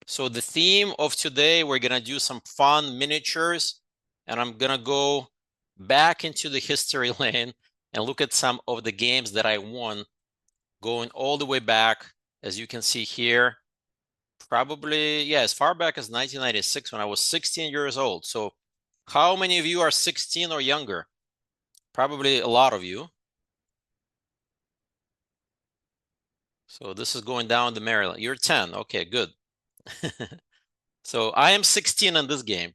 So the theme of today, we're gonna do some fun miniatures, and I'm gonna go back into the history lane and look at some of the games that I won, going all the way back, as you can see here, probably, yeah, as far back as 1996 when I was 16 years old. So how many of you are 16 or younger? Probably a lot of you. So this is going down to Maryland. You're 10. Okay, good. So I am 16 in this game.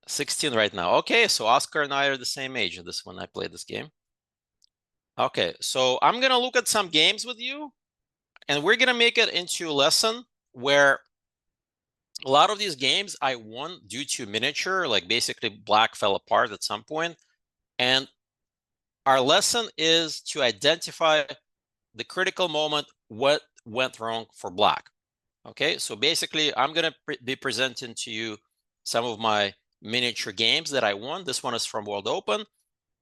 16 right now. Okay, so Oscar and I are the same age in this when I played this game. Okay, so I'm gonna look at some games with you, and we're gonna make it into a lesson where a lot of these games I won due to miniature, like basically black fell apart at some point. And our lesson is to identify the critical moment, what went wrong for black. Okay, so basically I'm gonna be presenting to you some of my miniature games that I won. This one is from World Open.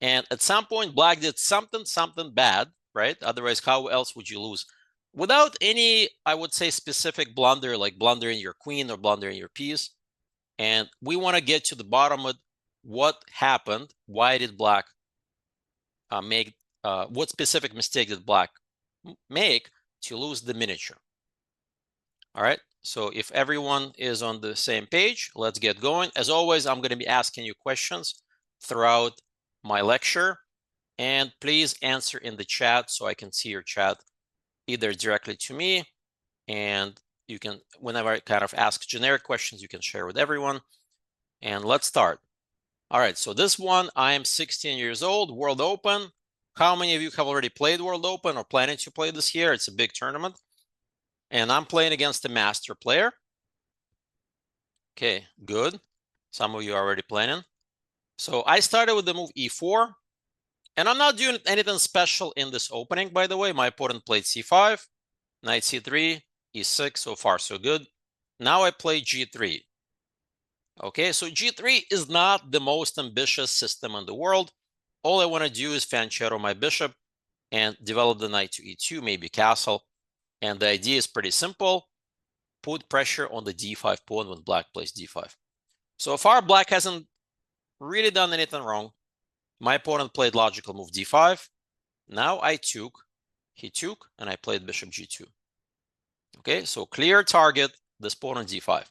And at some point, black did something bad, right? Otherwise, how else would you lose? Without any, I would say, specific blunder, like blundering your queen or blundering your piece. And we want to get to the bottom of what happened. Why did black make, what specific mistake did black make to lose the miniature? All right. So if everyone is on the same page, let's get going. As always, I'm going to be asking you questions throughout my lecture. And please answer in the chat so I can see your chat either directly to me, and you can, whenever I kind of ask generic questions, you can share with everyone. And let's start. All right, so this one, I am 16 years old, World Open. How many of you have already played World Open or planning to play this year? It's a big tournament. And I'm playing against a master player. Okay, good. Some of you are already planning. So I started with the move e4. And I'm not doing anything special in this opening, by the way. My opponent played c5, knight c3, e6, so far so good. Now I play g3. Okay, so g3 is not the most ambitious system in the world. All I want to do is fanchero my bishop and develop the knight to e2, maybe castle. And the idea is pretty simple. Put pressure on the d5 pawn when black plays d5. So far, black hasn't really done anything wrong. My opponent played logical move d5. Now I took, he took, and I played bishop g2. Okay, so clear target, this pawn on d5.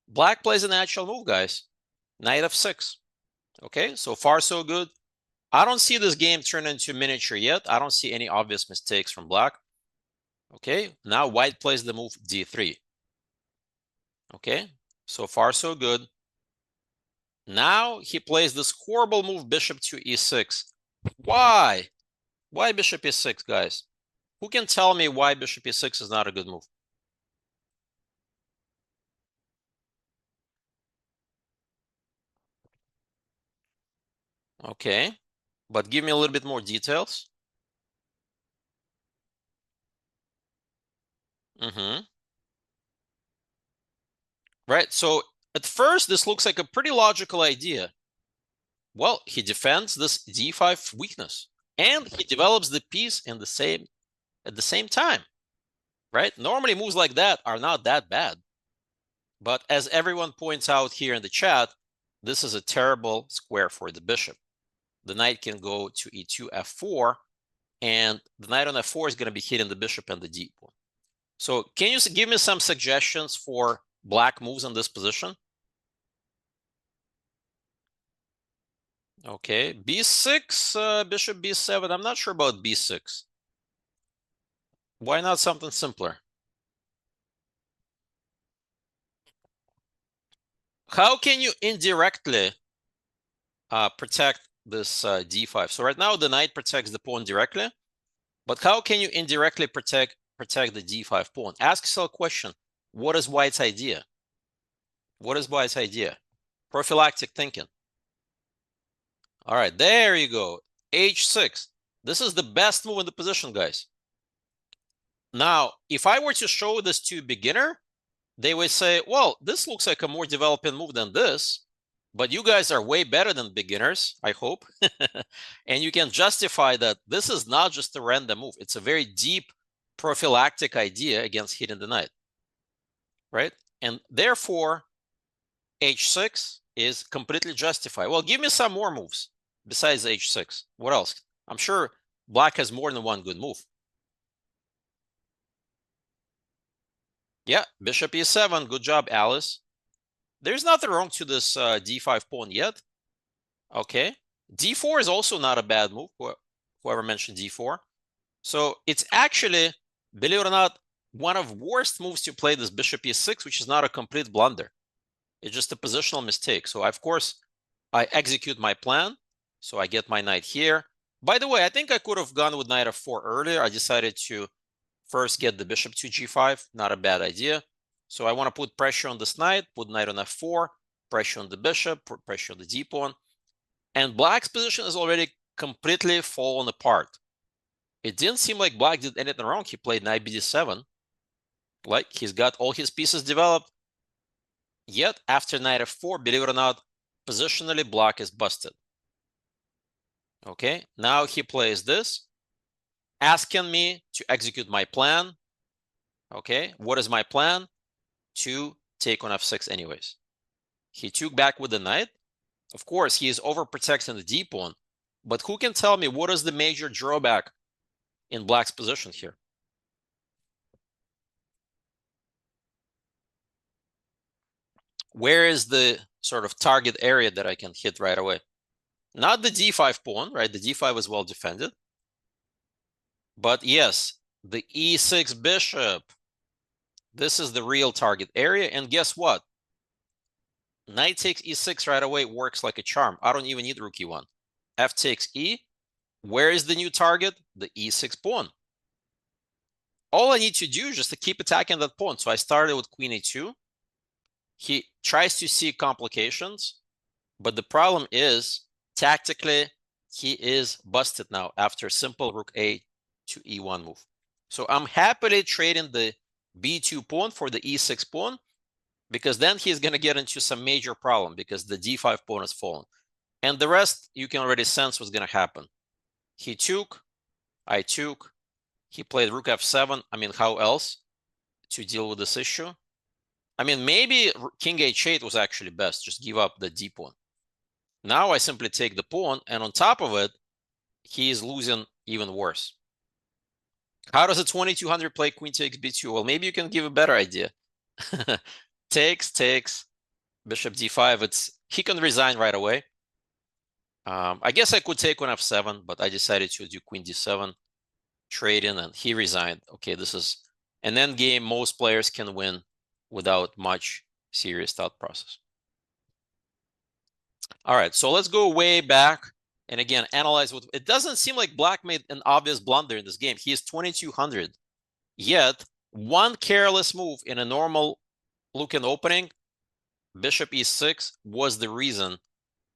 Black plays a natural move, guys. Knight f6. Okay, so far so good. I don't see this game turn into miniature yet. I don't see any obvious mistakes from black. Okay, now white plays the move d3. Okay, so far so good. Now he plays this horrible move bishop to e6. Why? Why bishop e6, guys? Who can tell me why bishop e6 is not a good move? Okay, but give me a little bit more details. Right, so at first this looks like a pretty logical idea. Well, he defends this d5 weakness, and he develops the piece at the same time, right? Normally moves like that are not that bad. But as everyone points out here in the chat, this is a terrible square for the bishop. The knight can go to e2, f4, and the knight on f4 is going to be hitting the bishop and the d pawn. So can you give me some suggestions for black moves in this position? Okay, b6, bishop b7. I'm not sure about b6. Why not something simpler? How can you indirectly protect this d5? So right now the knight protects the pawn directly, but how can you indirectly protect the d5 pawn? Ask yourself a question. What is white's idea? What is white's idea? Prophylactic thinking. All right, there you go. h6. This is the best move in the position, guys. Now, if I were to show this to a beginner, they would say, well, this looks like a more developing move than this, but you guys are way better than beginners, I hope. And you can justify that this is not just a random move. It's a very deep prophylactic idea against hitting the knight, right? And therefore, h6 is completely justified. Well, give me some more moves besides h6. What else? I'm sure black has more than one good move. Yeah, bishop e7. Good job, Alice. There's nothing wrong to this d5 pawn yet. Okay. d4 is also not a bad move, whoever mentioned d4. So it's actually, believe it or not, one of worst moves to play this bishop e6, which is not a complete blunder. It's just a positional mistake. So of course, I execute my plan. So I get my knight here. By the way, I think I could have gone with knight f4 earlier. I decided to first get the bishop to g5. Not a bad idea. So I want to put pressure on this knight, put knight on f4, pressure on the bishop, put pressure on the d pawn. And black's position is already completely fallen apart. It didn't seem like black did anything wrong. He played knight bd7. Like, he's got all his pieces developed. Yet, after knight f4, believe it or not, positionally, black is busted. Okay, now he plays this, asking me to execute my plan. Okay, what is my plan? To take on f6 anyways. He took back with the knight. Of course, he is overprotecting the d pawn, but who can tell me what is the major drawback in black's position here? Where is the sort of target area that I can hit right away? Not the d5 pawn, right? The d5 is well defended. But yes, the e6 bishop. This is the real target area. And guess what? Knight takes e6 right away works like a charm. I don't even need rook e1. F takes e. Where is the new target? The e6 pawn. All I need to do is just to keep attacking that pawn. So I started with queen a2. He tries to see complications, but the problem is, tactically, he is busted now after simple rook a to e1 move. So I'm happily trading the b2 pawn for the e6 pawn, because then he's going to get into some major problem because the d5 pawn is fallen. And the rest, you can already sense what's going to happen. He took, I took, he played rook f7. I mean, how else to deal with this issue? I mean, maybe king h8 was actually best. Just give up the d pawn. Now I simply take the pawn, and on top of it, he is losing even worse. How does a 2200 play queen takes b2? Well, maybe you can give a better idea. Takes, bishop d5. He can resign right away. I guess I could take on f7, but I decided to do queen d7, trade in, and he resigned. Okay, this is an endgame most players can win without much serious thought process. All right, so let's go way back and again analyze what it doesn't seem like black made an obvious blunder in this game. He is 2200, yet one careless move in a normal looking opening, bishop e6, was the reason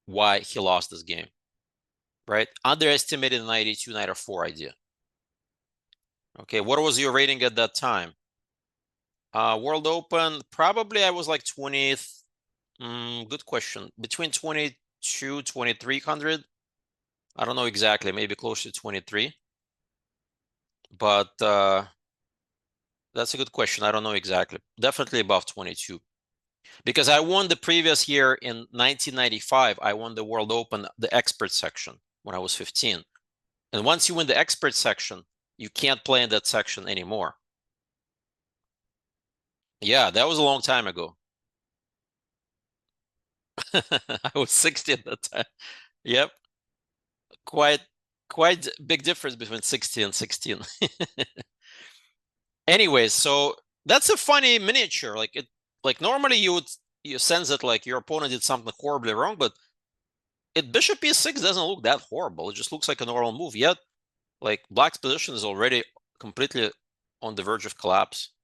why he lost this game, right? Underestimated the knight e2, knight f4 idea. Okay, what was your rating at that time? World Open, probably I was like 20th. Good question. Between 22, 2300. I don't know exactly, maybe close to 23. But that's a good question. I don't know exactly. Definitely above 22. Because I won the previous year in 1995. I won the World Open, the expert section, when I was 15. And once you win the expert section, you can't play in that section anymore. Yeah, that was a long time ago. I was 60 at that time. Yep. Quite big difference between 60 and 16. Anyways, so that's a funny miniature. Like normally you sense that like your opponent did something horribly wrong, but bishop e6 doesn't look that horrible. It just looks like a normal move. Yet, like black's position is already completely on the verge of collapse.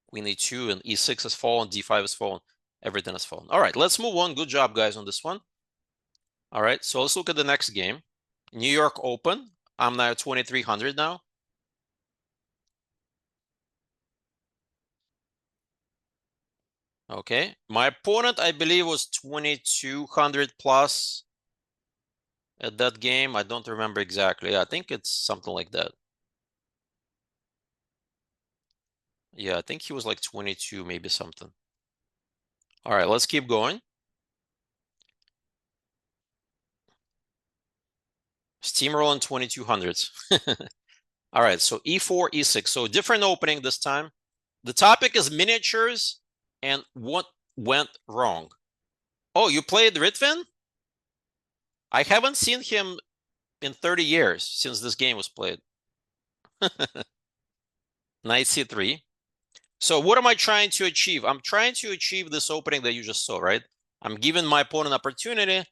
Queen e2 and e6 has fallen, d5 has fallen, everything has fallen. All right, let's move on. Good job, guys, on this one. All right, so let's look at the next game. New York Open. I'm now 2300 now. Okay, my opponent, I believe, was 2200 plus at that game. I don't remember exactly. I think it's something like that. Yeah, I think he was like 22, maybe something. All right, let's keep going. Steamrolling 2200s. All right, so e4, e6. So different opening this time. The topic is miniatures and what went wrong. Oh, you played Ritvin? I haven't seen him in 30 years since this game was played. Knight c3. So what am I trying to achieve? I'm trying to achieve this opening that you just saw, right? I'm giving my opponent an opportunity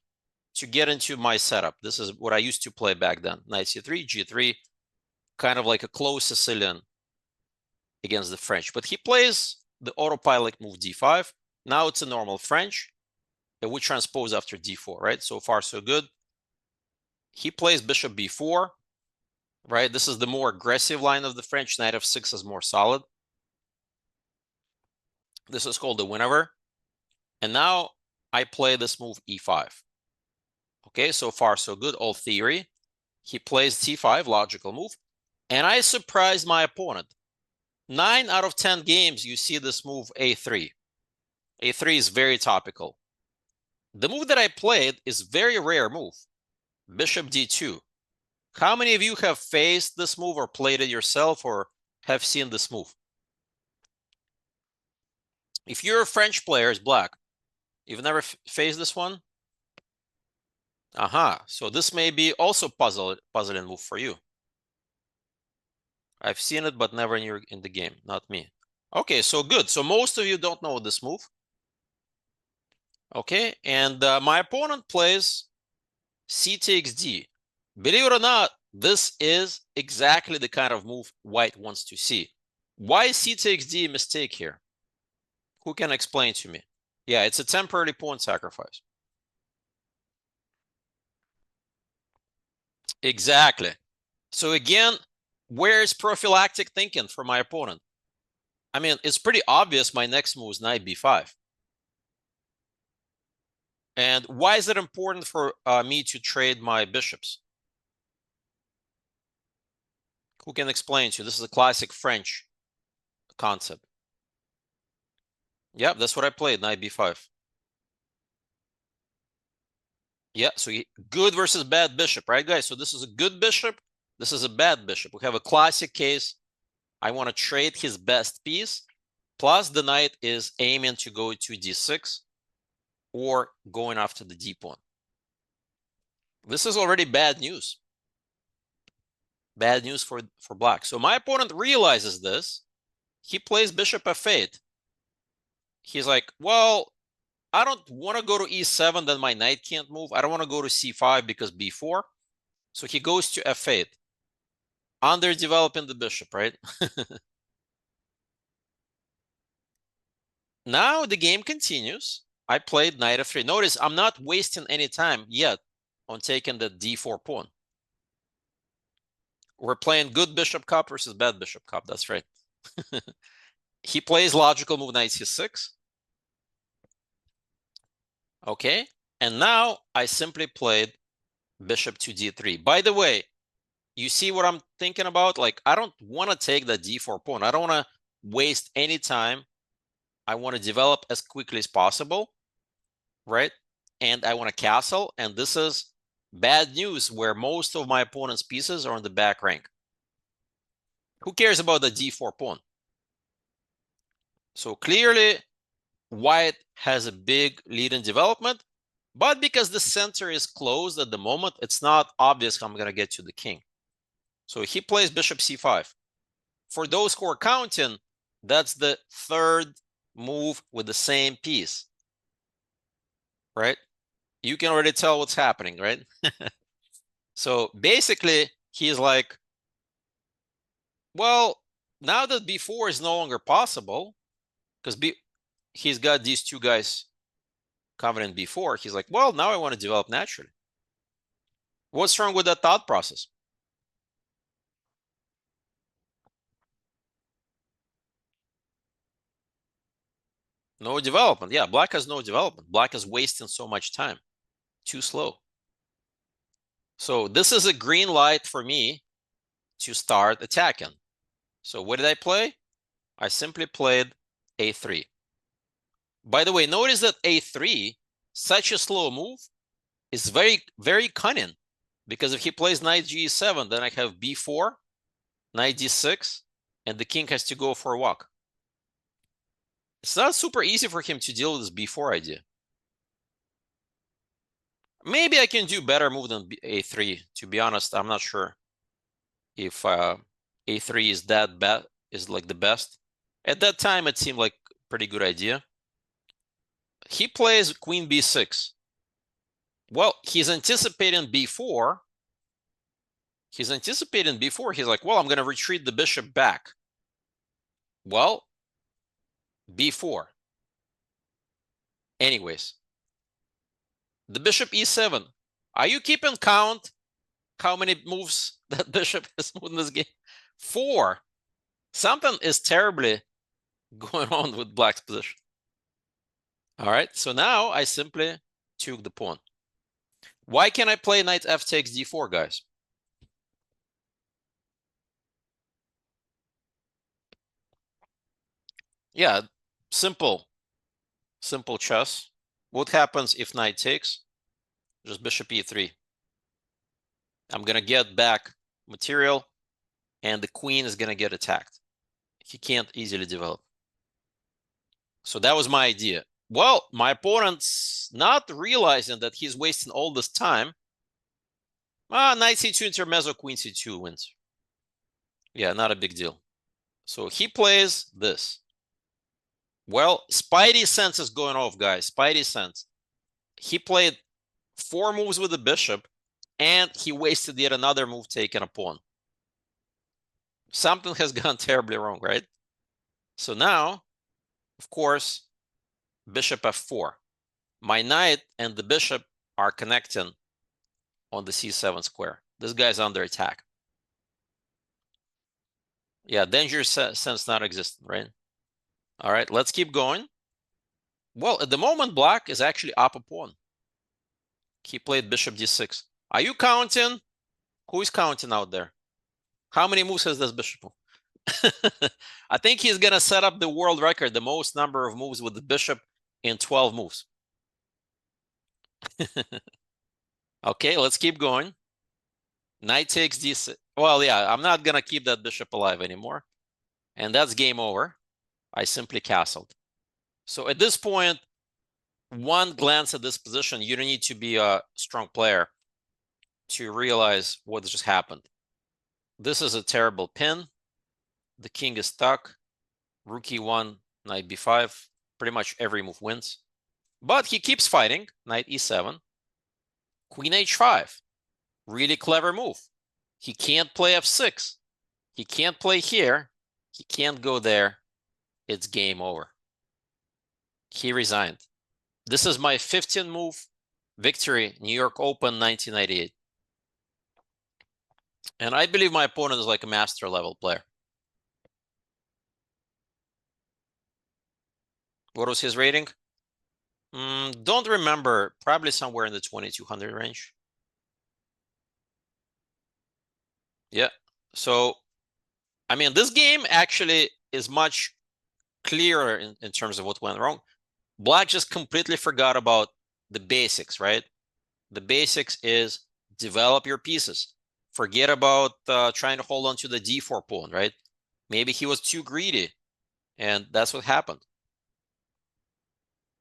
to get into my setup. This is what I used to play back then. Knight c3, g3, kind of like a close Sicilian against the French. But he plays the autopilot move d5. Now it's a normal French. And we transpose after d4, right? So far, so good. He plays bishop b4, right? This is the more aggressive line of the French. Knight f6 is more solid. This is called the whenever. And now I play this move e5. Okay, so far so good, all theory. He plays c5, logical move. And I surprised my opponent. 9 out of 10 games, you see this move a3. A3 is very topical. The move that I played is very rare move. Bishop d2. How many of you have faced this move or played it yourself or have seen this move? If you're a French player, it's black. You've never faced this one? Aha, so this may be also puzzling move for you. I've seen it, but never in the game, not me. Okay, so good. So most of you don't know this move. Okay, and my opponent plays c takes d. Believe it or not, this is exactly the kind of move white wants to see. Why is c takes d a mistake here? Who can explain to me? Yeah, it's a temporary pawn sacrifice. Exactly. So again, where's prophylactic thinking for my opponent? I mean, it's pretty obvious my next move is knight b5. And why is it important for me to trade my bishops? Who can explain to you? This is a classic French concept. Yep, that's what I played, knight b5. Yeah, so good versus bad bishop, right, guys? So this is a good bishop. This is a bad bishop. We have a classic case. I want to trade his best piece. Plus, the knight is aiming to go to d6 or going after the d pawn. This is already bad news. Bad news for black. So my opponent realizes this. He plays bishop f8. He's like, well, I don't want to go to e7, then my knight can't move. I don't want to go to c5 because b4. So he goes to f8. Underdeveloping the bishop, right? Now the game continues. I played knight f3. Notice I'm not wasting any time yet on taking the d4 pawn. We're playing good bishop cup versus bad bishop cup. That's right. He plays logical move knight c6. Okay. And now I simply played bishop to d3. By the way, you see what I'm thinking about? Like, I don't want to take the d4 pawn. I don't want to waste any time. I want to develop as quickly as possible, right? And I want to castle. And this is bad news where most of my opponent's pieces are on the back rank. Who cares about the d4 pawn? So clearly, white has a big lead in development, but because the center is closed at the moment, it's not obvious how I'm going to get to the king. So he plays bishop c5. For those who are counting, that's the third move with the same piece, right? You can already tell what's happening, right? So basically, he's like, well, now that b4 is no longer possible, because he's got these two guys covered in b4, he's like, well, now I want to develop naturally. What's wrong with that thought process? No development. Yeah, black has no development. Black is wasting so much time. Too slow. So this is a green light for me to start attacking. So what did I play? I simply played a3. By the way, notice that a3, such a slow move, is very, very cunning. Because if he plays knight g7, then I have b4, knight d6, and the king has to go for a walk. It's not super easy for him to deal with this b4 idea. Maybe I can do better move than a3. To be honest, I'm not sure if a3 is that bad, is like the best. At that time, it seemed like a pretty good idea. He plays queen b6. Well, he's anticipating b4. He's like, well, I'm going to retreat the bishop back. Well, b4. Anyways, the bishop e7. Are you keeping count how many moves that bishop has moved in this game? 4. Something is terribly going on with black's position. All right, so now I simply took the pawn. Why can't I play knight f takes d4, guys? Yeah, simple chess. What happens if knight takes? Just bishop e3. I'm going to get back material, and the queen is going to get attacked. He can't easily develop. So that was my idea. Well, my opponent's not realizing that he's wasting all this time. Knight c2 intermezzo, queen c2 wins. Yeah, not a big deal. So he plays this. Well, Spidey sense is going off, guys. Spidey sense. He played 4 moves with the bishop, and he wasted yet another move taking a pawn. Something has gone terribly wrong, right? So now, of course, bishop f4. My knight and the bishop are connecting on the c7 square. This guy's under attack. Yeah, danger sense not existent, right? All right, let's keep going. Well, at the moment, black is actually up a pawn. He played bishop d6. Are you counting? Who is counting out there? How many moves has this bishop? I think he's going to set up the world record, the most number of moves with the bishop in 12 moves. Okay, let's keep going. Knight takes d6. Well, yeah, I'm not going to keep that bishop alive anymore. And that's game over. I simply castled. So at this point, one glance at this position, you don't need to be a strong player to realize what just happened. This is a terrible pin. The king is stuck. Rook e1, knight b5. Pretty much every move wins. But he keeps fighting. Knight e7. Queen h5. Really clever move. He can't play f6. He can't play here. He can't go there. It's game over. He resigned. This is my 15th move victory, New York Open 1998. And I believe my opponent is like a master level player. What was his rating? Don't remember. Probably somewhere in the 2200 range. Yeah. So, I mean, this game actually is much clearer in terms of what went wrong. Black just completely forgot about the basics, right? The basics is develop your pieces. Forget about trying to hold on to the d4 pawn, right? Maybe he was too greedy, and that's what happened.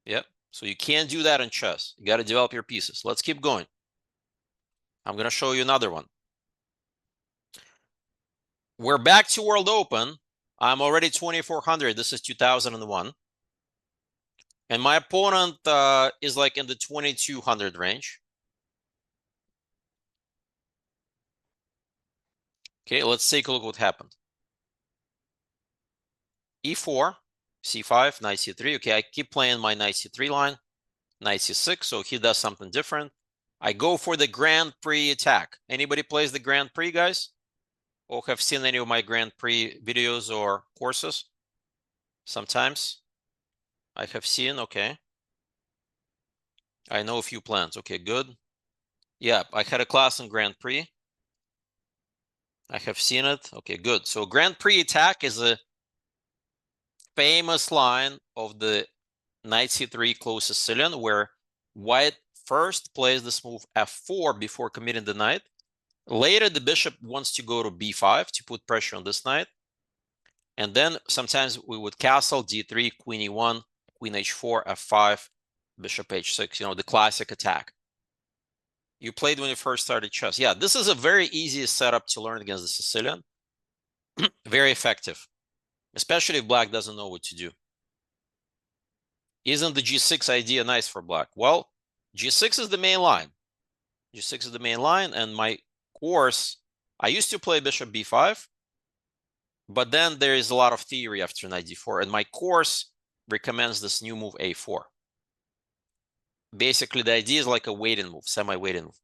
Yep. So you can't do that in chess. You got to develop your pieces. Let's keep going. I'm going to show you another one. We're back to World Open. I'm already 2400. This is 2001. And my opponent is like in the 2200 range. Okay, let's take a look what happened. E4, C5, knight C3. Okay, I keep playing my knight C3 line. Knight C6, so he does something different. I go for the Grand Prix attack. Anybody plays the Grand Prix, guys? Or have seen any of my Grand Prix videos or courses? Sometimes I have seen, okay. I know a few plans. Okay, good. Yeah, I had a class in Grand Prix. I have seen it. Okay, good. So Grand Prix attack is a famous line of the knight c3 close Sicilian, where white first plays this move f4 before committing the knight. Later, the bishop wants to go to b5 to put pressure on this knight. And then sometimes we would castle d3, queen e1, queen h4, f5, bishop h6, you know, the classic attack. You played when you first started chess. Yeah, this is a very easy setup to learn against the Sicilian. Very effective, especially if black doesn't know what to do. Isn't the g6 idea nice for black? Well, g6 is the main line. G6 is the main line, and my course, I used to play bishop b5, but then there is a lot of theory after knight d4, and my course recommends this new move a4. Basically, the idea is like a waiting move, semi-waiting move.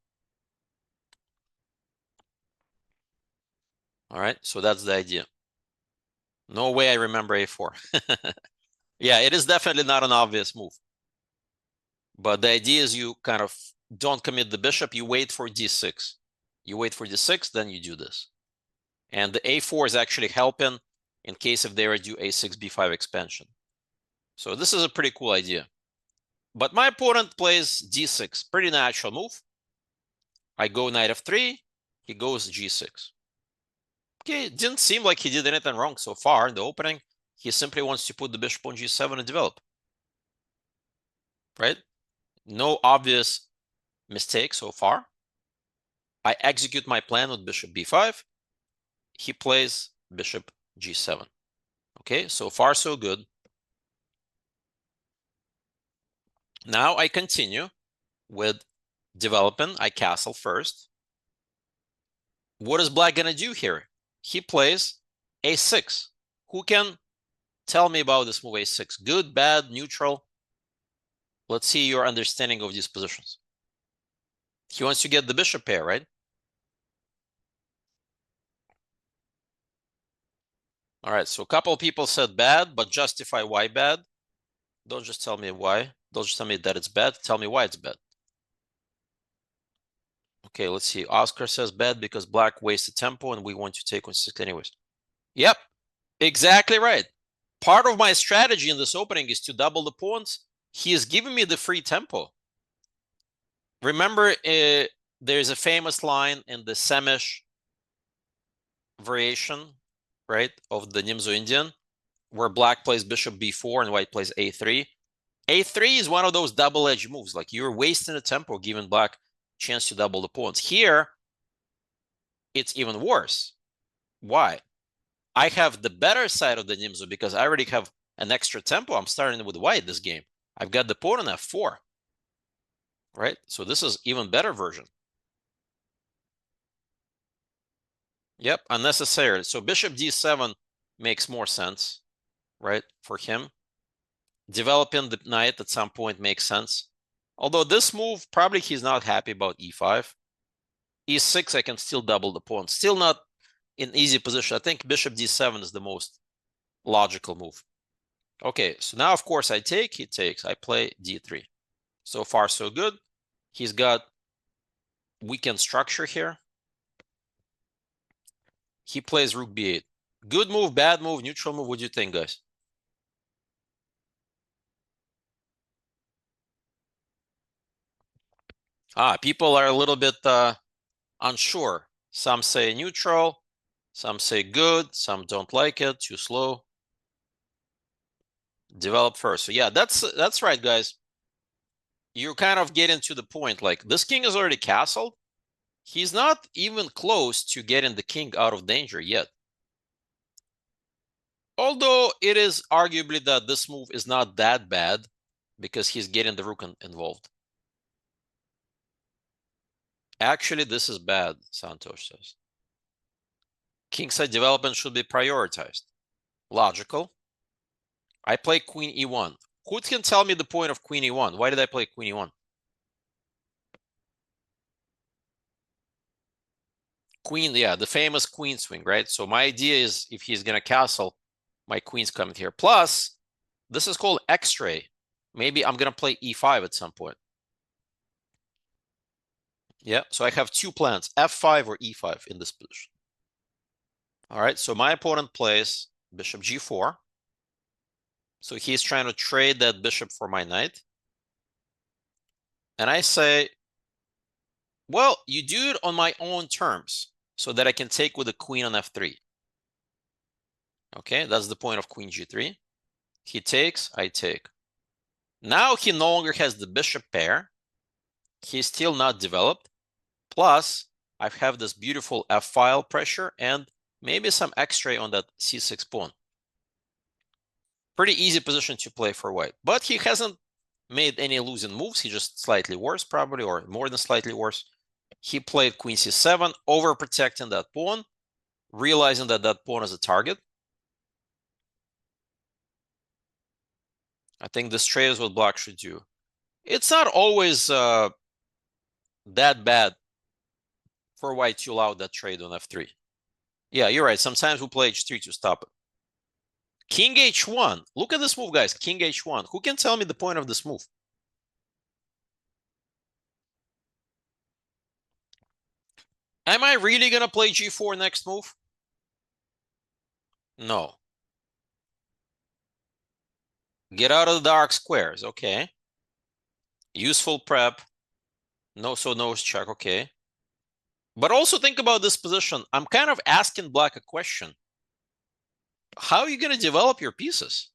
All right, so that's the idea. No way I remember a4. Yeah, it is definitely not an obvious move. But the idea is you kind of don't commit the bishop, you wait for d6. You wait for d6, then you do this. And the a4 is actually helping in case if they were to do a6, b5 expansion. So this is a pretty cool idea. But my opponent plays d6, pretty natural move. I go knight f3, he goes g6. Okay, it didn't seem like he did anything wrong so far in the opening. He simply wants to put the bishop on g7 and develop. Right? No obvious mistake so far. I execute my plan with bishop b5. He plays bishop g7. Okay, so far so good. Now I continue with development. I castle first. What is black gonna do here? He plays a6. Who can tell me about this move a6? Good, bad, neutral? Let's see your understanding of these positions. He wants to get the bishop pair, right? All right, so a couple of people said bad, but justify why bad. Don't just tell me why. Don't just tell me that it's bad. Tell me why it's bad. Okay, let's see. Oscar says bad because black wasted tempo and we want to take on 6 anyways. Yep, exactly right. Part of my strategy in this opening is to double the pawns. He is giving me the free tempo. Remember, there's a famous line in the Semish variation, right, of the Nimzo Indian, where black plays bishop b4 and white plays a3. A3 is one of those double-edged moves. Like you're wasting the tempo, giving black chance to double the pawns. Here, it's even worse. Why? I have the better side of the Nimzo because I already have an extra tempo. I'm starting with white this game. I've got the pawn on f4, right? So this is even better version. Yep, unnecessary. So bishop d7 makes more sense, right, for him. Developing the knight at some point makes sense. Although this move, probably he's not happy about e5. e6, I can still double the pawn. Still not in easy position. I think bishop d7 is the most logical move. Okay, so now, of course, I take, he takes. I play d3. So far, so good. He's got weekend structure here. He plays rook b8. Good move, bad move, neutral move. What do you think, guys? People are a little bit unsure. Some say neutral, some say good, some don't like it, too slow. Develop first. So yeah, that's right, guys. You're kind of getting to the point. Like this king is already castled. He's not even close to getting the king out of danger yet. Although it is arguably that this move is not that bad because he's getting the rook involved. Actually, this is bad, Santosh says. Kingside development should be prioritized. Logical. I play queen e1. Who can tell me the point of queen e1? Why did I play queen e1? Queen, yeah, the famous queen swing, right? So my idea is if he's going to castle, my queen's coming here. Plus, this is called X-ray. Maybe I'm going to play e5 at some point. Yeah, so I have two plans, f5 or e5 in this position. All right, so my opponent plays bishop g4. So he's trying to trade that bishop for my knight. And I say, well, you do it on my own terms so that I can take with the queen on f3. Okay, that's the point of queen g3. He takes, I take. Now he no longer has the bishop pair. He's still not developed. Plus, I have this beautiful f-file pressure and maybe some x-ray on that c6 pawn. Pretty easy position to play for white. But he hasn't made any losing moves. He just slightly worse probably, or more than slightly worse. He played queen c7, overprotecting that pawn, realizing that that pawn is a target. I think this trade is what black should do. It's not always that bad for white to allow that trade on f3. Yeah, you're right. Sometimes we play h3 to stop it. King h1. Look at this move, guys. King h1. Who can tell me the point of this move? Am I really going to play g4 next move? No. Get out of the dark squares. Okay. Useful prep. No, so nose check. Okay. But also think about this position. I'm kind of asking black a question. How are you going to develop your pieces?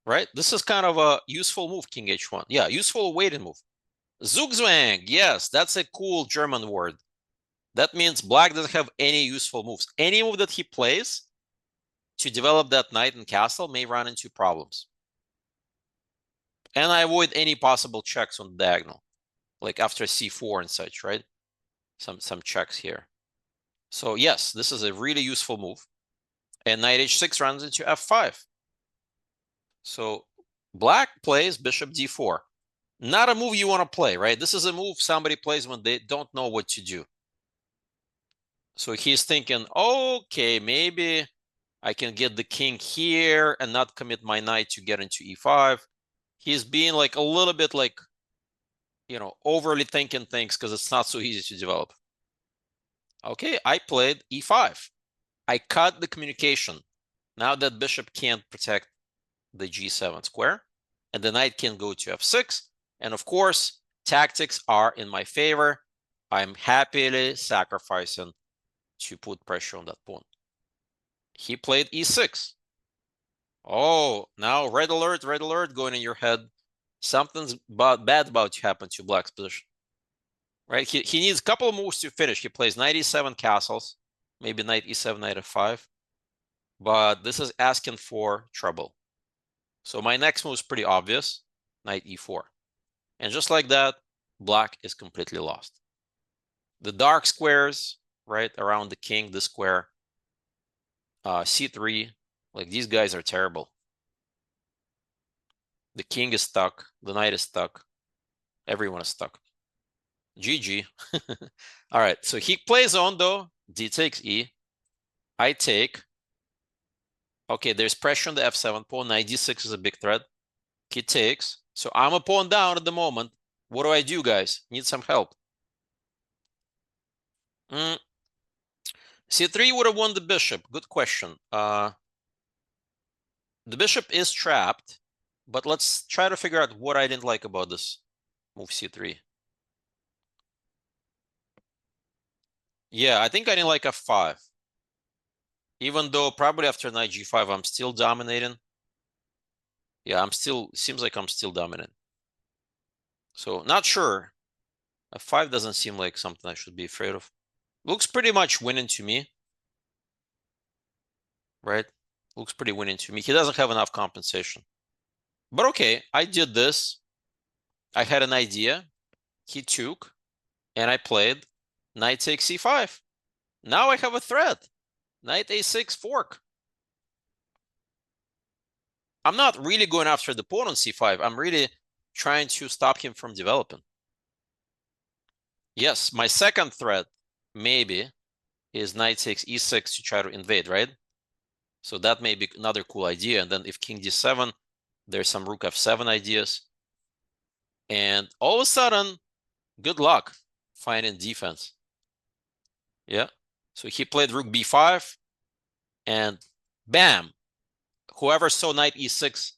Right? This is kind of a useful move, king h1. Yeah, useful waiting move. Zugzwang. Yes, that's a cool German word. That means black doesn't have any useful moves. Any move that he plays to develop that knight and castle may run into problems. And I avoid any possible checks on the diagonal, like after c4 and such, right? Some checks here. So yes, this is a really useful move. And knight h6 runs into f5. So black plays bishop d4. Not a move you want to play, right? This is a move somebody plays when they don't know what to do. So he's thinking, okay, maybe I can get the king here and not commit my knight to get into e5. He's being like a little bit like, overly thinking things because it's not so easy to develop. Okay, I played e5. I cut the communication. Now that bishop can't protect the g7 square, and the knight can go to f6. And of course, tactics are in my favor. I'm happily sacrificing to put pressure on that pawn. He played e6. Oh, now red alert going in your head. Something's bad about to happen to black's position. Right? He needs a couple of moves to finish. He plays knight e7 castles, maybe knight e7, knight f5. But this is asking for trouble. So my next move is pretty obvious, knight e4. And just like that, black is completely lost. The dark squares, right, around the king, this square, c3, like these guys are terrible. The king is stuck, the knight is stuck, everyone is stuck. GG. All right, so he plays on though, d takes e, I take. Okay, there's pressure on the f7 pawn, knight d6 is a big threat. He takes, so I'm a pawn down at the moment. What do I do, guys? Need some help. c3 would have won the bishop. Good question. The bishop is trapped, but let's try to figure out what I didn't like about this move c3. Yeah, I think I didn't like f5. Even though probably after knight g5, I'm still dominating. Yeah, seems like I'm still dominant. So not sure. f5 doesn't seem like something I should be afraid of. Looks pretty much winning to me. Right? Looks pretty winning to me. He doesn't have enough compensation. But okay, I did this. I had an idea. He took, and I played knight takes c5. Now I have a threat. Knight a6 fork. I'm not really going after the pawn on c5. I'm really trying to stop him from developing. Yes, my second threat, maybe, is knight takes e6 to try to invade, right? So that may be another cool idea. And then if king d7, there's some rook f7 ideas. And all of a sudden, good luck finding defense. Yeah. So he played rook b5, and bam. Whoever saw knight e6,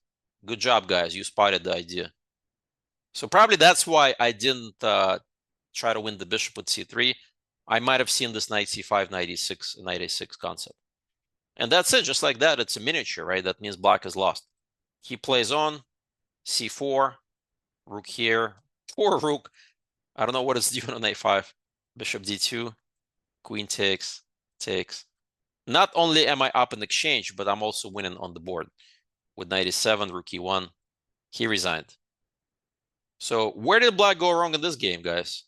good job, guys. You spotted the idea. So probably that's why I didn't try to win the bishop with c3. I might have seen this knight c5, knight e6, knight a6 concept. And that's it, just like that. It's a miniature, right? That means black is lost. He plays on c4, rook here. Poor rook. I don't know what it's doing on a5. Bishop d2, queen takes. Not only am I up in exchange, but I'm also winning on the board. With knight e7, rook e1, he resigned. So where did black go wrong in this game, guys?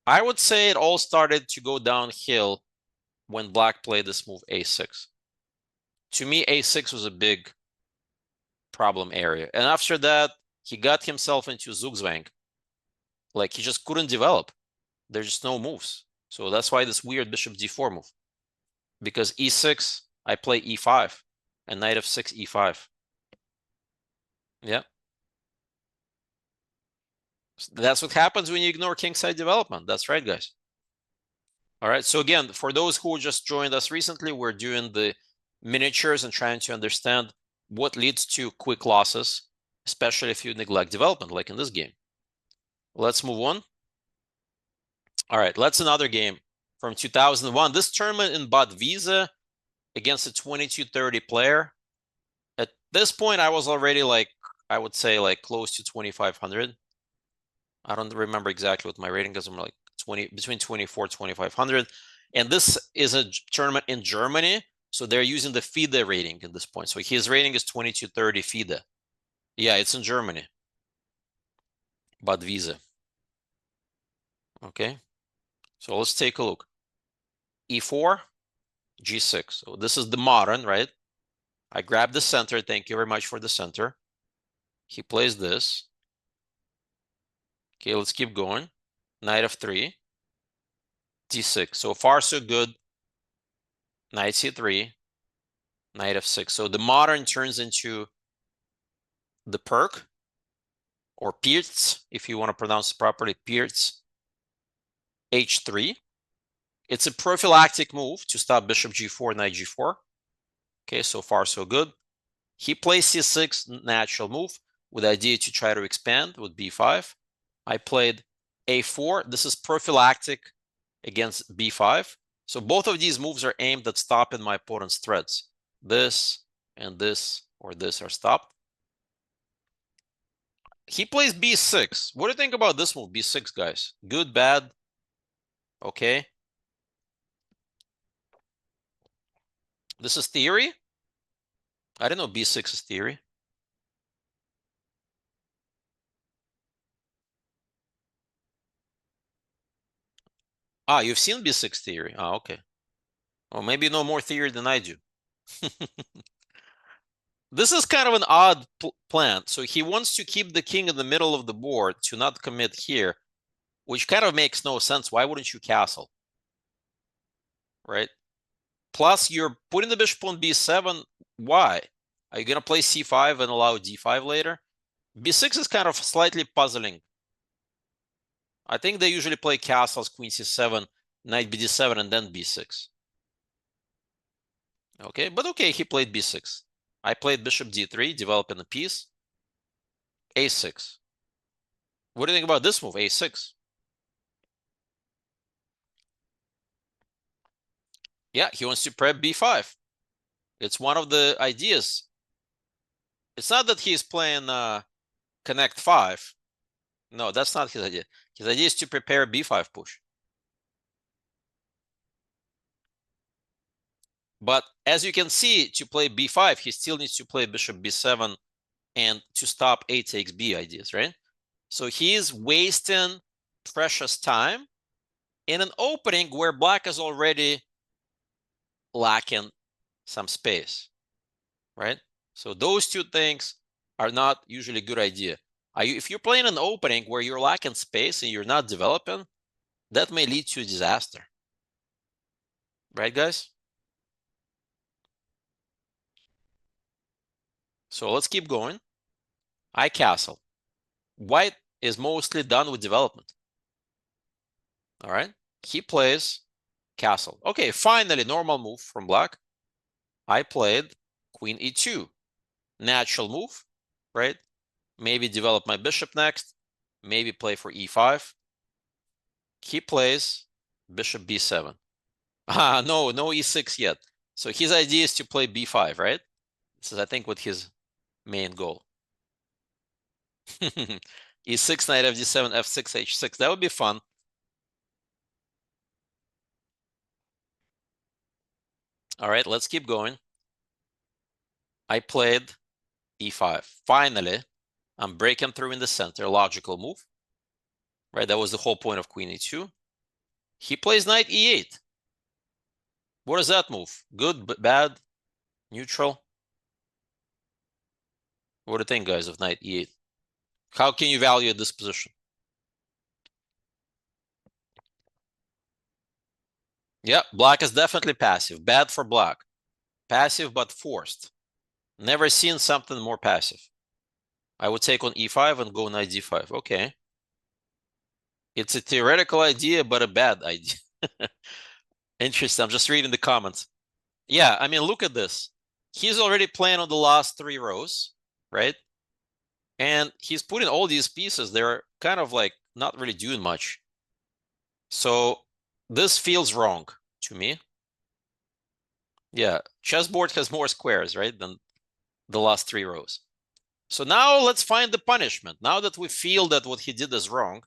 I would say it all started to go downhill when black played this move a6. To me, a6 was a big problem area. And after that, he got himself into Zugzwang. Like, he just couldn't develop. There's just no moves. So that's why this weird bishop d4 move. Because e6, I play e5, and knight f6, e5. Yeah. That's what happens when you ignore kingside development. That's right, guys. All right. So again, for those who just joined us recently, we're doing the miniatures and trying to understand what leads to quick losses, especially if you neglect development, like in this game. Let's move on. All right. Let's another game from 2001. This tournament in Bad Wiese against a 2230 player. At this point, I was already like, I would say like close to 2,500. I don't remember exactly what my rating is. I'm like between 24, 2,500. And this is a tournament in Germany. So they're using the FIDE rating at this point. So his rating is 2230 FIDE. Yeah, it's in Germany. Bad Wiese. Okay. So let's take a look. E4, G6. So this is the modern, right? I grabbed the center. Thank you very much for the center. He plays this. Okay, let's keep going. Knight f3, d6. So far, so good. Knight c3, knight f6. So the modern turns into the perk, or Pirtz, if you want to pronounce it properly, Pirtz, h3. It's a prophylactic move to stop bishop g4, knight g4. Okay, so far, so good. He plays c6, natural move, with the idea to try to expand with b5. I played a4. This is prophylactic against b5. So both of these moves are aimed at stopping my opponent's threats. This and this or this are stopped. He plays b6. What do you think about this move, b6, guys? Good, bad? Okay. This is theory? I didn't know b6 is theory. Ah, you've seen b6 theory. Ah, okay. Well, maybe you know more theory than I do. This is kind of an odd plan. So he wants to keep the king in the middle of the board to not commit here, which kind of makes no sense. Why wouldn't you castle? Right? Plus, you're putting the bishop on b7. Why? Are you going to play c5 and allow d5 later? b6 is kind of slightly puzzling. I think they usually play castles, queen c7, knight bd7, and then b6. Okay, but okay, he played b6. I played bishop d3, developing a piece. a6. What do you think about this move, a6? Yeah, he wants to prep b5. It's one of the ideas. It's not that he's playing connect 5. No, that's not his idea. His idea is to prepare b5 push. But as you can see, to play b5, he still needs to play bishop b7 and to stop a takes b ideas, right? So he's wasting precious time in an opening where black is already lacking some space, right? So those two things are not usually a good idea. If you're playing an opening where you're lacking space and you're not developing, that may lead to a disaster. Right, guys? So let's keep going. I castle. White is mostly done with development. All right. He plays castle. Okay, finally, normal move from black. I played queen e2. natural move, right? Maybe develop my bishop next, maybe play for e5. He plays bishop b7. Ah, no e6 yet. So his idea is to play b5, right? This is, I think, what his main goal. e6, knight fd7, f6, h6. That would be fun. All right, let's keep going. I played e5. Finally, I'm breaking through in the center. Logical move, right? That was the whole point of queen e2. He plays knight e8. What is that move? Good, bad, neutral? What do you think, guys, of knight e8? How can you evaluate this position? Yeah, black is definitely passive. Bad for black. Passive but forced. Never seen something more passive. I would take on e5 and go knight d5. Okay. It's a theoretical idea, but a bad idea. Interesting. I'm just reading the comments. Yeah, I mean, look at this. He's already playing on the last 3 rows, right? And he's putting all these pieces. They're kind of like not really doing much. So this feels wrong to me. Yeah, chessboard has more squares, right, than the last 3 rows. So now let's find the punishment. Now that we feel that what he did is wrong,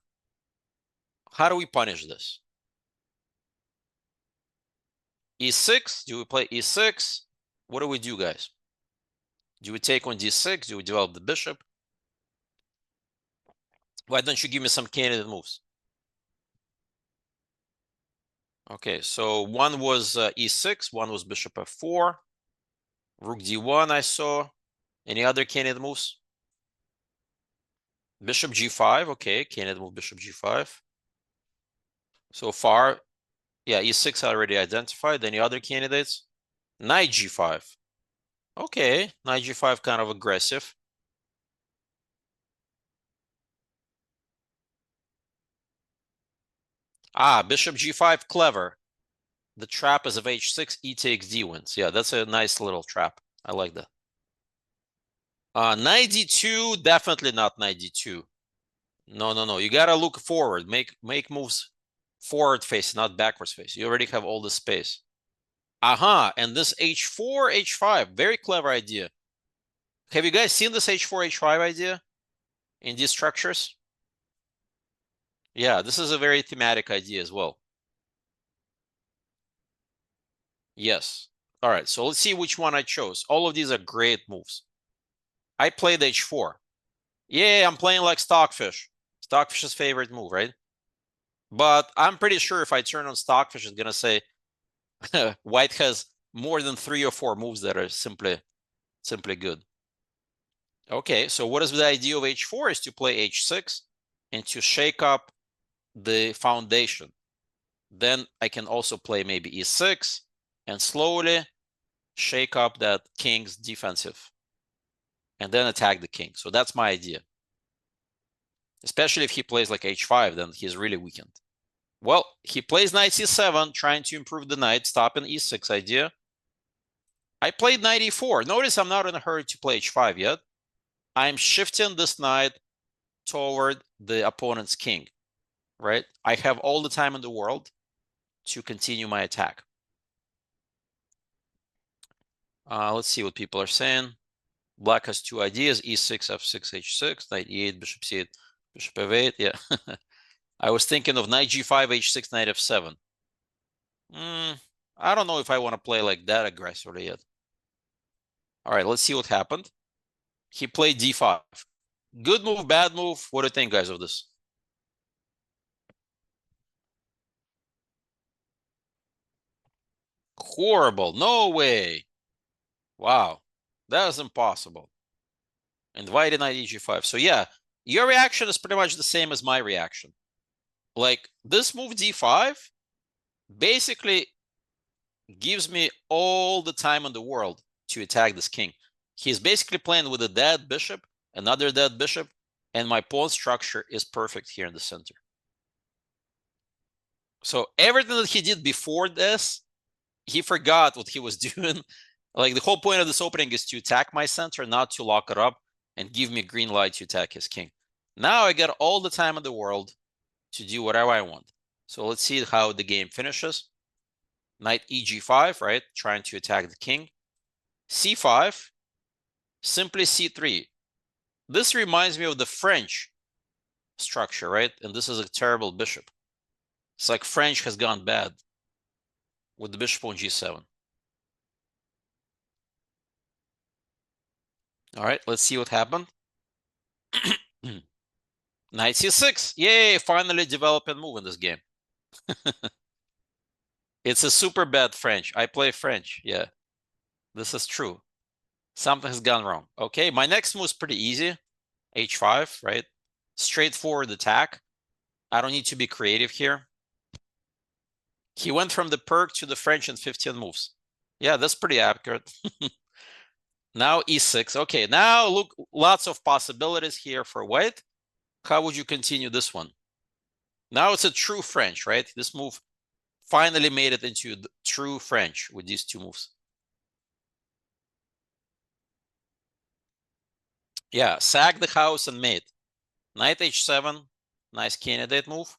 how do we punish this? e6, do we play e6? What do we do, guys? Do we take on d6? Do we develop the bishop? Why don't you give me some candidate moves? Okay, so one was e6, one was bishop f4, rook d1 I saw. Any other candidate moves? Bishop g5, okay, candidate move bishop g5. So far, yeah, e6 already identified. Any other candidates? Knight g5. Okay, knight g5 kind of aggressive. Ah, bishop g5, clever. The trap is of h6, e takes d wins. Yeah, that's a nice little trap. I like that. Knight d2, definitely not knight d2. No. You gotta look forward. Make moves forward face, not backwards face. You already have all the space. Aha, and this h4, h5, very clever idea. Have you guys seen this h4, h5 idea in these structures? Yeah, this is a very thematic idea as well. Yes. All right, so let's see which one I chose. All of these are great moves. I played h4. Yeah, I'm playing like Stockfish. Stockfish's favorite move, right? But I'm pretty sure if I turn on Stockfish, it's gonna say White has more than 3 or 4 moves that are simply good. Okay, so what is the idea of h4 is to play h6 and to shake up the foundation. Then I can also play maybe e6 and slowly shake up that king's defensive and then attack the king. So that's my idea. Especially if he plays like h5, then he's really weakened. Well, he plays knight c7, trying to improve the knight, stopping e6 idea. I played knight e4. Notice I'm not in a hurry to play h5 yet. I'm shifting this knight toward the opponent's king, right? I have all the time in the world to continue my attack. Let's see what people are saying. Black has 2 ideas, e6, f6, h6, knight e8, bishop c8, bishop f8. Yeah. I was thinking of knight g5, h6, knight f7. I don't know if I want to play like that aggressively yet. All right, let's see what happened. He played d5. Good move, bad move. What do you think, guys, of this? Horrible. No way. Wow. That is impossible. Invited knight e5. So yeah, your reaction is pretty much the same as my reaction. Like this move d5 basically gives me all the time in the world to attack this king. He's basically playing with a dead bishop, another dead bishop, and my pawn structure is perfect here in the center. So everything that he did before this, he forgot what he was doing, Like the whole point of this opening is to attack my center, not to lock it up and give me green light to attack his king. Now I got all the time in the world to do whatever I want. So let's see how the game finishes. Knight eg5, right? Trying to attack the king. c5, simply c3. This reminds me of the French structure, right? And this is a terrible bishop. It's like French has gone bad with the bishop on g7. All right, let's see what happened. Knight c6. Yay, finally develop and move in this game. It's a super bad French. I play French. Yeah, this is true. Something has gone wrong. Okay, my next move is pretty easy. h5, right? Straightforward attack. I don't need to be creative here. He went from the Perk to the French in 15 moves. Yeah, that's pretty accurate. Now e6. Okay, now look, lots of possibilities here for white. How would you continue this one? Now it's a true French, right? This move finally made it into the true French with these two moves. Yeah, sack the house and mate. Knight h7, nice candidate move.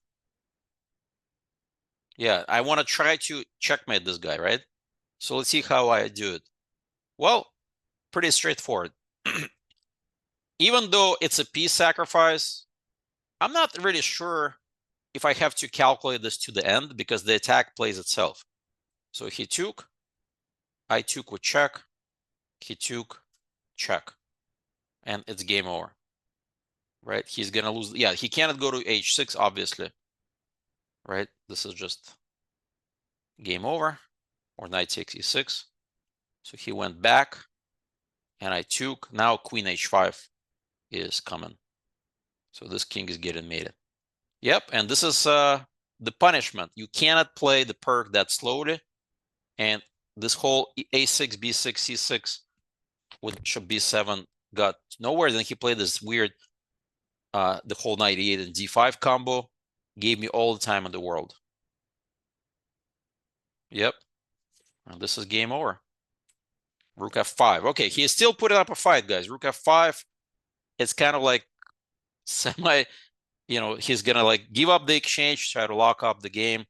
Yeah, I want to try to checkmate this guy, right? So let's see how I do it. Well, pretty straightforward. Even though it's a piece sacrifice, I'm not really sure if I have to calculate this to the end because the attack plays itself. So he took, I took with check, he took, check, and it's game over, right? He's gonna lose. Yeah, he cannot go to h6, obviously, right? This is just game over, or knight takes e6. So he went back, and I took. Now queen h5 is coming. So this king is getting mated. Yep, and this is the punishment. You cannot play the perk that slowly, and this whole a6, b6, c6 with bishop b7 got nowhere. Then he played this weird, the whole knight e8 and d5 combo, gave me all the time in the world. Yep, and this is game over. Rook f5. Okay, he is still putting up a fight, guys. Rook f5. It's kind of like semi, he's gonna like give up the exchange, try to lock up the game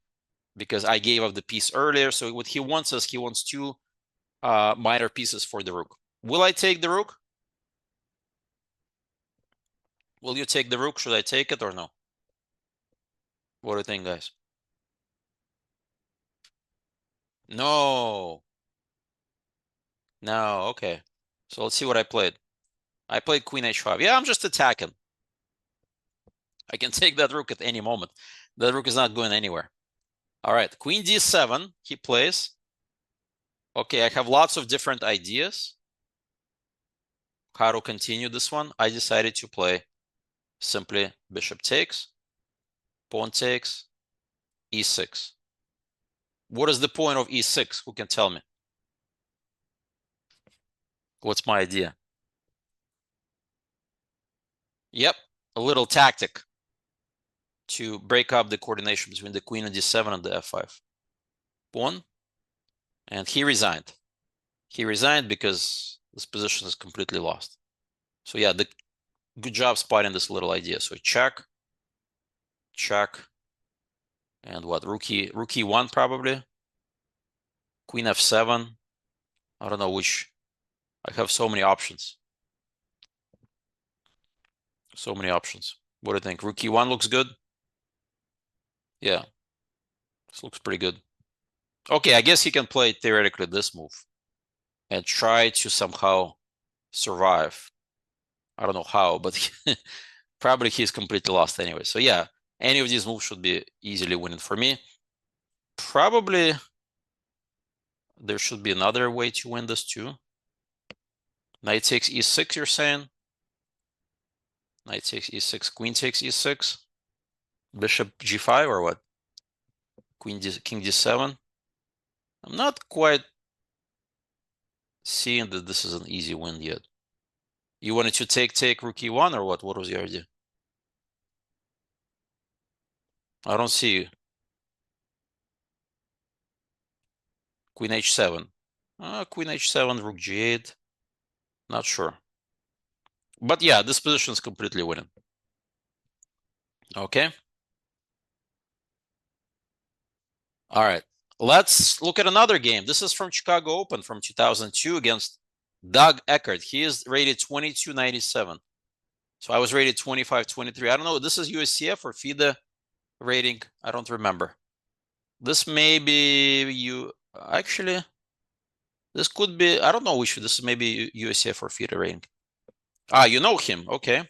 because I gave up the piece earlier. So what he wants is he wants two minor pieces for the rook. Will I take the rook? Will you take the rook? Should I take it or no? What do you think, guys? No. No, okay. So let's see what I played. I played queen h5. Yeah, I'm just attacking. I can take that rook at any moment. That rook is not going anywhere. All right, queen d7, he plays. Okay, I have lots of different ideas how to continue this one. I decided to play simply bishop takes, pawn takes, e6. What is the point of e6? Who can tell me? What's my idea? Yep, a little tactic to break up the coordination between the queen and d7 and the f5. Pawn, and he resigned. He resigned because this position is completely lost. So yeah, good job spotting this little idea. So check, check, and what? Rook e1 probably. Queen f7. I don't know which. I have so many options. So many options. What do you think? Rook e1 looks good? Yeah. This looks pretty good. Okay, I guess he can play theoretically this move and try to somehow survive. I don't know how, but probably he's completely lost anyway. So yeah, any of these moves should be easily winning for me. Probably there should be another way to win this too. Knight takes e6, you're saying? Knight takes e6, queen takes e6. Bishop g5 or what? King d7. I'm not quite seeing that this is an easy win yet. You wanted to take rook e1 or what? What was your idea? I don't see you. Queen h7. Queen h7, rook g8. Not sure. But yeah, this position is completely winning. Okay. All right. Let's look at another game. This is from Chicago Open from 2002 against Doug Eckert. He is rated 2297. So I was rated 2523. I don't know. This is USCF or FIDE rating. I don't remember. This may be you. Actually, this could be. I don't know which. This is maybe USCF or FIDE rating. Ah, you know him. Okay.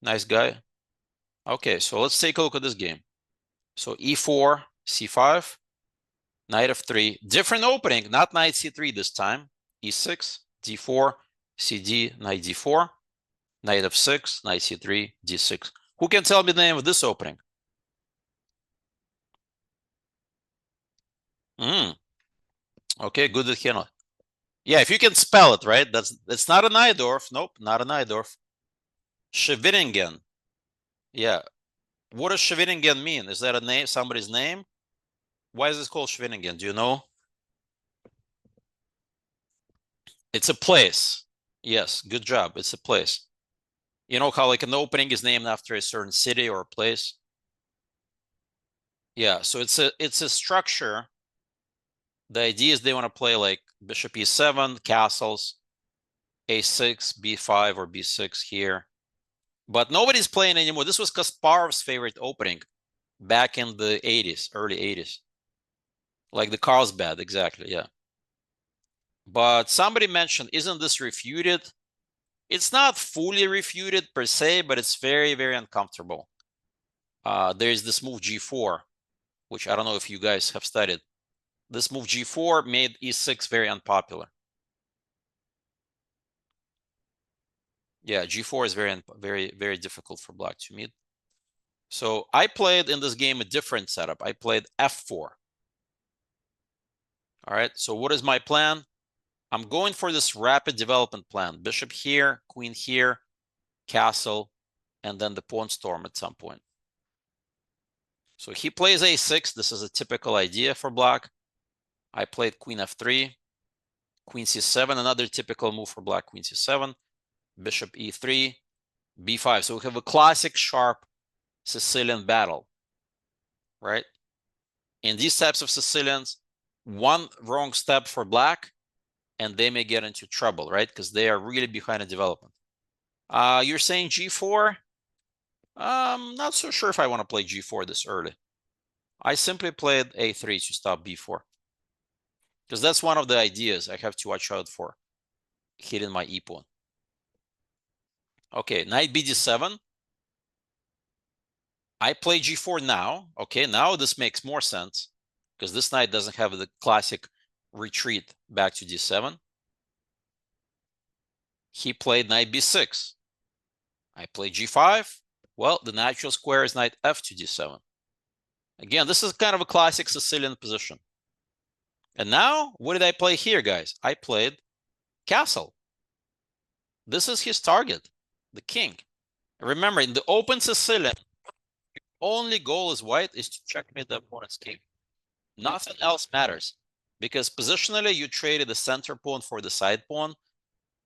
Nice guy. Okay. So let's take a look at this game. So e4, c5. Knight f3, different opening, not knight c3 this time. e6, d4, cd, knight d4, knight f6, knight c3, d6. Who can tell me the name of this opening? Okay, good at Heno. Yeah, if you can spell it, right? That's not a Najdorf. Nope, not a Najdorf. Scheveningen. Yeah. What does Scheveningen mean? Is that a name, somebody's name? Why is this called Scheveningen? Do you know? It's a place. Yes, good job. It's a place. You know how like an opening is named after a certain city or a place? Yeah, so it's a structure. The idea is they want to play like bishop e7, castles, a6, b5, or b6 here. But nobody's playing anymore. This was Kasparov's favorite opening back in the 80s, early 80s. Like the Carlsbad, exactly, yeah. But somebody mentioned, isn't this refuted? It's not fully refuted per se, but it's very, very uncomfortable. There's this move g4, which I don't know if you guys have studied. This move g4 made e6 very unpopular. Yeah, g4 is very, very difficult for black to meet. So I played in this game a different setup. I played f4. All right, so what is my plan? I'm going for this rapid development plan. Bishop here, queen here, castle, and then the pawn storm at some point. So he plays a6. This is a typical idea for black. I played queen f3, queen c7, another typical move for black, queen c7, bishop e3, b5. So we have a classic sharp Sicilian battle, right? In these types of Sicilians, one wrong step for black, and they may get into trouble, right? Because they are really behind in development. You're saying g4? Not so sure if I want to play g4 this early. I simply played a3 to stop b4. Because that's one of the ideas I have to watch out for, hitting my e pawn. Okay, knight bd7. I play g4 now. Okay, now this makes more sense because this knight doesn't have the classic retreat back to d7. He played knight b6. I play g5. Well, the natural square is knight f to d7. Again, this is kind of a classic Sicilian position. And now, what did I play here, guys? I played castle. This is his target, the king. Remember, in the open Sicilian, only goal as white is to checkmate the opponent's king. Nothing else matters because positionally you traded the center pawn for the side pawn.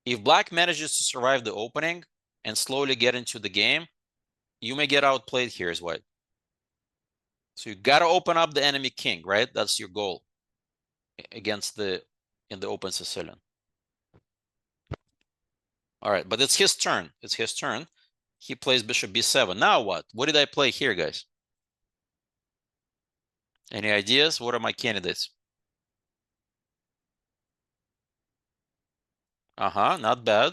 If black manages to survive the opening and slowly get into the game, you may get outplayed here as white. So you got to open up the enemy king, right? That's your goal against in the open Sicilian. All right, but it's his turn. It's his turn. He plays bishop b7. Now what? What did I play here, guys? Any ideas? What are my candidates? Not bad.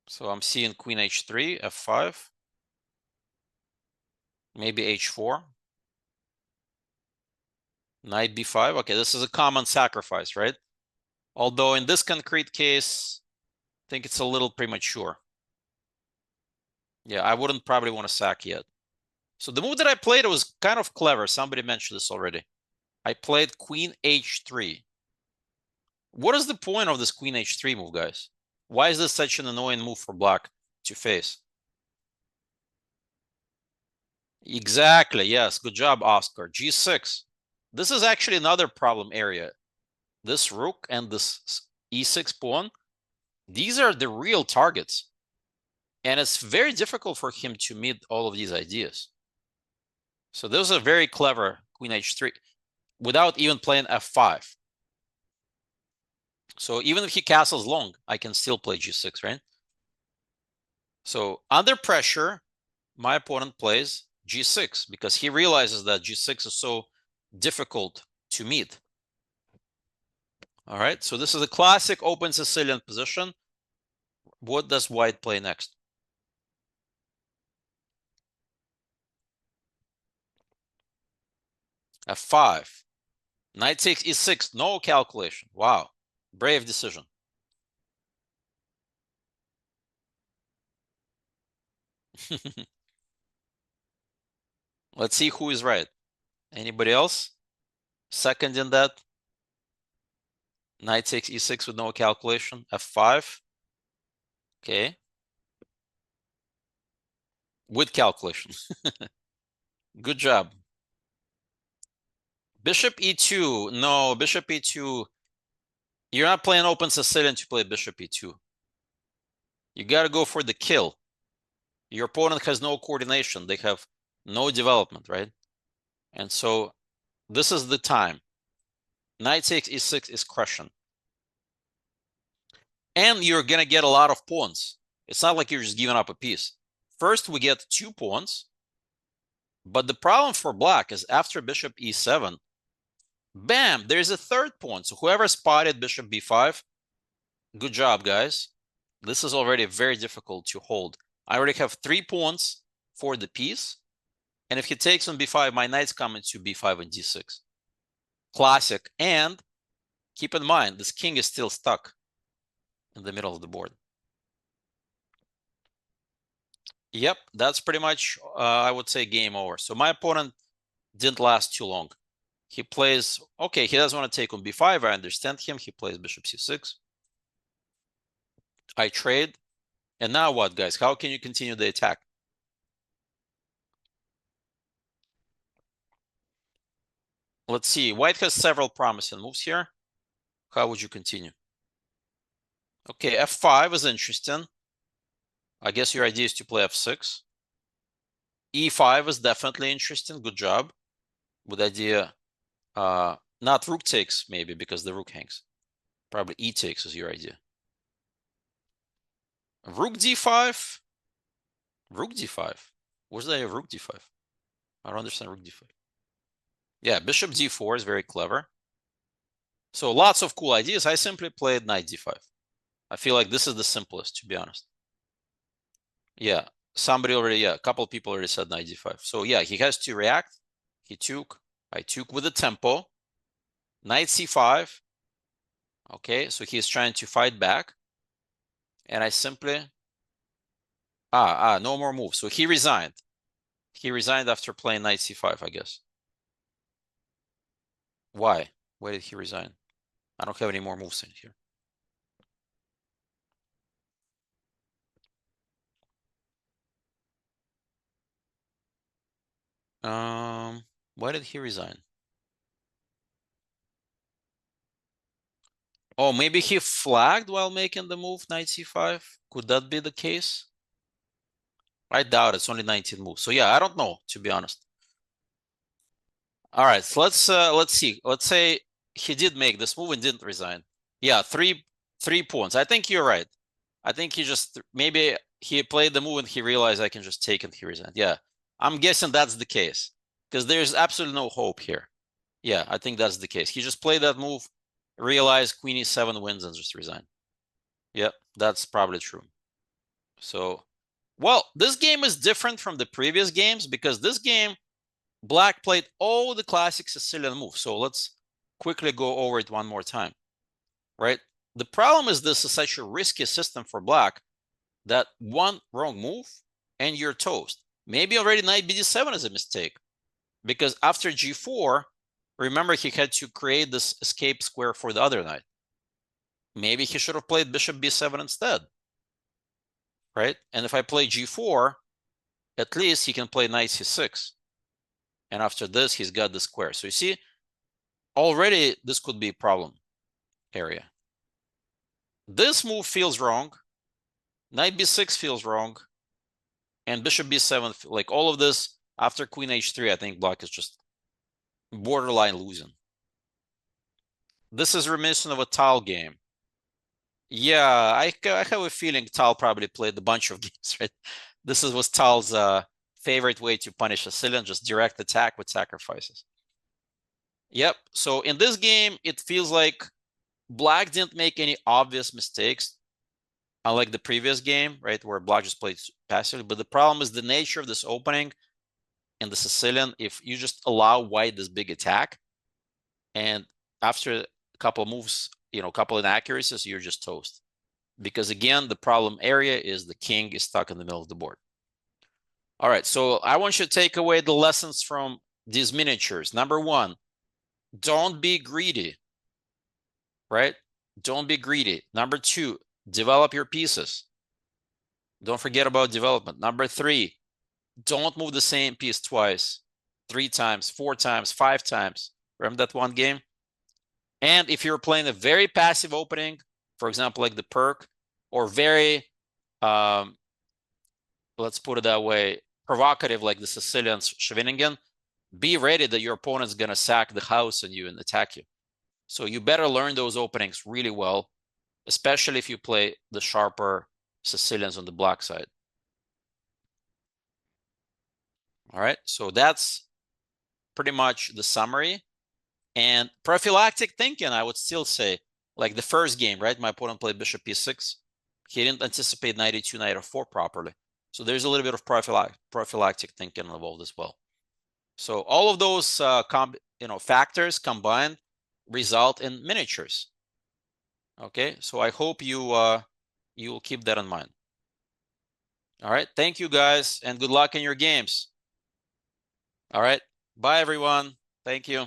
So I'm seeing queen h3, f5, maybe h4, knight b5. Okay, this is a common sacrifice, right? Although in this concrete case, I think it's a little premature. Yeah, I wouldn't probably want to sack yet. So the move that I played was kind of clever. Somebody mentioned this already. I played queen h3. What is the point of this queen h3 move, guys? Why is this such an annoying move for black to face? Exactly, yes. Good job, Oscar. g6. This is actually another problem area. this rook and this e6 pawn, these are the real targets. And it's very difficult for him to meet all of these ideas. So those are very clever queen h3 without even playing f5. So even if he castles long, I can still play g6, right? So under pressure, my opponent plays g6 because he realizes that g6 is so difficult to meet. All right, so this is a classic open Sicilian position. What does white play next? f5. Knight takes e6, no calculation. Wow, brave decision. Let's see who is right. Anybody else? Second in that. Knight takes e6 with no calculation. f5. Okay. With calculation. Good job. Bishop e2. No, bishop e2. You're not playing open Sicilian to play bishop e2. You got to go for the kill. Your opponent has no coordination. They have no development, right? And so this is the time. Knight takes e6 is crushing. And you're going to get a lot of pawns. It's not like you're just giving up a piece. First, we get 2 pawns. But the problem for black is after bishop e7, bam, there's a 3rd pawn. So whoever spotted bishop b5, good job, guys. This is already very difficult to hold. I already have 3 pawns for the piece. And if he takes on b5, my knight's coming to b5 and d6. Classic. And keep in mind, this king is still stuck in the middle of the board. Yep, that's pretty much, I would say, game over. So my opponent didn't last too long. He plays, okay, he doesn't want to take on b5. I understand him. He plays bishop c6. I trade. And now what, guys? How can you continue the attack? Let's see. White has several promising moves here. How would you continue? Okay, f5 is interesting. I guess your idea is to play f6. e5 is definitely interesting. Good job. With idea, not rook takes maybe because the rook hangs. Probably e takes is your idea. Rook d5. Rook d5. Where's the idea of rook d5? I don't understand rook d5. Yeah, bishop d4 is very clever. So lots of cool ideas. I simply played knight d5. I feel like this is the simplest, to be honest. Yeah, somebody already, yeah, a couple of people already said knight d5. So yeah, he has to react. He took, I took with the tempo. Knight c5. Okay, so he's trying to fight back. And I simply, no more moves. So he resigned. He resigned after playing knight c5, I guess. Why? Why did he resign? I don't have any more moves in here. Why did he resign? Oh, maybe he flagged while making the move knight c5. Could that be the case? I doubt it's only 19 moves. So yeah, I don't know, to be honest. All right, so let's see. Let's say he did make this move and didn't resign. Yeah, three pawns. I think you're right. I think he just maybe he played the move and he realized I can just take and he resigned. Yeah, I'm guessing that's the case because there's absolutely no hope here. Yeah, I think that's the case. He just played that move, realized queen e7 wins and just resigned. Yeah, that's probably true. So, well, this game is different from the previous games because this game, black played all the classic Sicilian moves. So let's quickly go over it one more time, right? The problem is this is such a risky system for black that one wrong move and you're toast. Maybe already knight bd7 is a mistake because after g4, remember he had to create this escape square for the other knight. Maybe he should have played bishop b7 instead, right? And if I play g4, at least he can play knight c6. And after this, he's got the square. So you see, already this could be a problem. area. This move feels wrong. Knight b6 feels wrong. And bishop b7, like all of this after queen h3, I think black is just borderline losing. This is reminiscent of a Tal game. Yeah, I have a feeling Tal probably played a bunch of games, right? This was Tal's favorite way to punish a Sicilian, just direct attack with sacrifices. Yep, so in this game, it feels like black didn't make any obvious mistakes, unlike the previous game, right, where black just played passively. But the problem is the nature of this opening in the Sicilian. If you just allow white this big attack, and after a couple of moves, a couple of inaccuracies, you're just toast. Because again, the problem area is the king is stuck in the middle of the board. All right, so I want you to take away the lessons from these miniatures. Number one, don't be greedy, right? Don't be greedy. Number two, develop your pieces. Don't forget about development. Number three, don't move the same piece twice, 3 times, 4 times, 5 times. Remember that one game? And if you're playing a very passive opening, for example, like the Perk, or very, let's put it that way, provocative like the Sicilian Scheveningen, be ready that your opponent's going to sack the house on you and attack you. So you better learn those openings really well, especially if you play the sharper Sicilians on the black side. All right, so that's pretty much the summary. And prophylactic thinking, I would still say, like the first game, right? My opponent played bishop p6. He didn't anticipate knight e2, knight f4 properly. So there's a little bit of prophylactic thinking involved as well. So all of those factors combined result in miniatures. Okay, so I hope you will keep that in mind. All right, thank you guys, and good luck in your games. All right, bye everyone. Thank you.